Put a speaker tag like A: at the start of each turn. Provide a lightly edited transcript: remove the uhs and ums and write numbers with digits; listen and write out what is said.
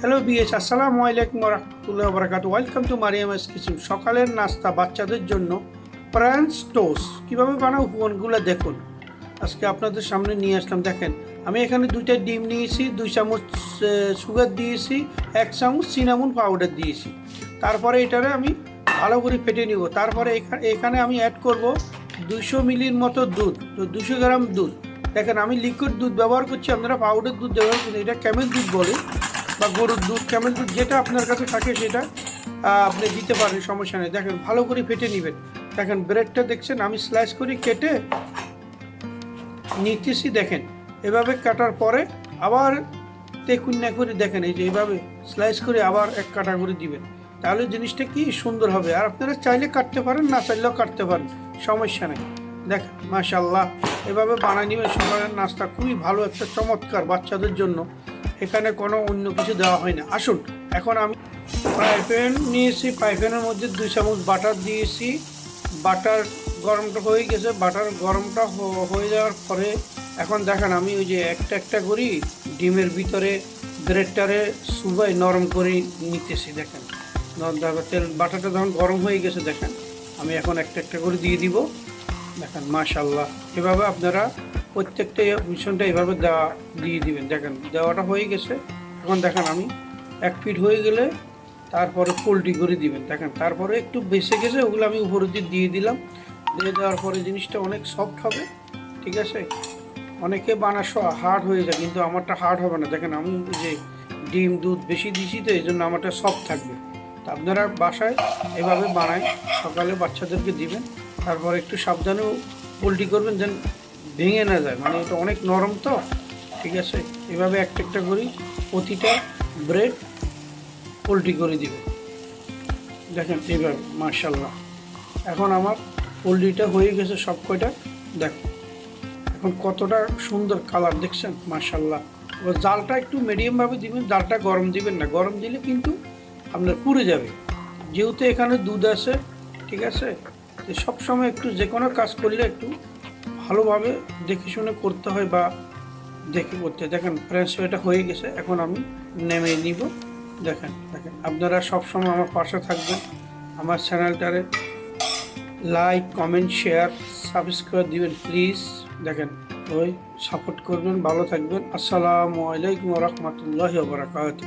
A: Hello BS, আসসালামু আলাইকুম রহমতুল্লাহ বরকাত। Welcome to Mariyam's kitchen. সকালের নাস্তা বাচ্চাদের জন্য ফ্রেঞ্চ টোস্ট কীভাবে বানাবো কোনগুলো দেখুন। আজকে আপনাদের সামনে নিয়ে আসলাম। দেখেন, আমি এখানে 2টা ডিম নিয়েছি, 2 চামচ সুগার দিয়েছি, 1 চামচ সিনামন পাউডার দিয়েছি। তারপরে এটারে আমি ভালো করে ফেটে নিব। তারপরে এখানে আমি অ্যাড করব 200 মিলির মতো দুধ, 200 গ্রাম দুধ। দেখেন, আমি লিকুইড দুধ ব্যবহার করছি, আপনারা পাউডার দুধ ব্যবহার করুন। এটা ক্যামেল দুধ বলে বা গরুর দুধ, ক্যামেল দুধ যেটা আপনার কাছে থাকে সেটা আপনি দিতে পারেন, সমস্যা নেই। দেখেন, ভালো করে ফেটে নেবেন। দেখেন, ব্রেডটা দেখছেন আমি স্লাইস করে কেটে নিতেছি। দেখেন, এভাবে কাটার পরে আবার তেকুন না করে দেখেন, এই যে এইভাবে স্লাইস করে আবার এক কাটা করে দিবেন। তাহলে জিনিসটা কি সুন্দর হবে। আর আপনারা চাইলে কাটতে পারেন, না চাইলেও কাটতে পারেন, সমস্যা নেই। দেখেন, মাশাআল্লাহ, এভাবে বানিয়ে নেবেন। সকালের নাস্তা খুবই ভালো, একটা চমৎকার বাচ্চাদের জন্য। এখানে কোনো অন্য কিছু দেওয়া হয় না। আসুন, এখন আমি ফ্রাই প্যান নিয়েছি, ফ্রাই প্যানের মধ্যে 2 চামচ বাটার দিয়েছি। বাটার গরমটা হয়ে গেছে। বাটার গরমটা হয়ে যাওয়ার পরে এখন দেখেন আমি ওই যে একটা একটা করি ডিমের ভিতরে ব্রেডটারে সুবাই নরম করে নিতেছি। দেখেন, তেল বাটারটা যখন গরম হয়ে গেছে, দেখেন আমি এখন একটা একটা করে দিয়ে দিব। দেখেন, মাশাআল্লাহ, এভাবে আপনারা প্রত্যেকটা মিশ্রণটা এভাবে দিয়ে দিবেন। দেখেন, দেওয়াটা হয়ে গেছে। এখন দেখেন আমি 1 ফিট হয়ে গেলে তারপরে পোল্ট্রি করে দিবেন। দেখেন, তারপরে একটু বেঁচে গেছে, ওগুলো আমি উপরে দিয়ে দিলাম। দিয়ে দেওয়ার পরে জিনিসটা অনেক সফট হবে, ঠিক আছে। অনেকে বানাসো হার্ড হয়ে যায়, কিন্তু আমারটা হার্ড হবে না। দেখেন, আমি যে ডিম দুধ বেশি দিছি তো এই জন্য আমারটা সফট থাকবে। তো আপনারা বাসায় এভাবে বানায় সকালে বাচ্চাদেরকে দিবেন। তারপর একটু সাবধানেও পোল্ট্রি করবেন যেন ভেঙে না যায়, মানে এটা অনেক নরম তো, ঠিক আছে। এভাবে একটা একটা করি প্রতিটা ব্রেড পোল্ট্রি করে দিবেন। দেখেন, এইভাবে মাশাআল্লাহ। এখন আমার পোল্ট্রিটা হয়ে গেছে সব কয়টা। দেখো এখন কতটা সুন্দর কালার দেখছেন, মাশাআল্লাহ। এবার জালটা একটু মিডিয়ামভাবে দিবেন, জালটা গরম দিবেন না, গরম দিলে কিন্তু আপনার পুড়ে যাবে। যেহেতু এখানে দুধ আছে, ঠিক আছে। তো সবসময় একটু যে কোনো কাজ করলে একটু ভালোভাবে দেখে শুনে করতে হয় বা দেখে করতে। দেখেন, ফ্রেঞ্চ ফ্রাইটা হয়ে গেছে, এখন আমি নেমে নিব। দেখেন দেখেন, আপনারা সবসময় আমার পাশে থাকবেন। আমার চ্যানেলটারে লাইক, কমেন্ট, শেয়ার, সাবস্ক্রাইব দিবেন প্লিজ। দেখেন, ওই সাপোর্ট করবেন, ভালো থাকবেন। আসসালামু আলাইকুম রহমতুল্লাহি ওয়া বারাকাতুহু।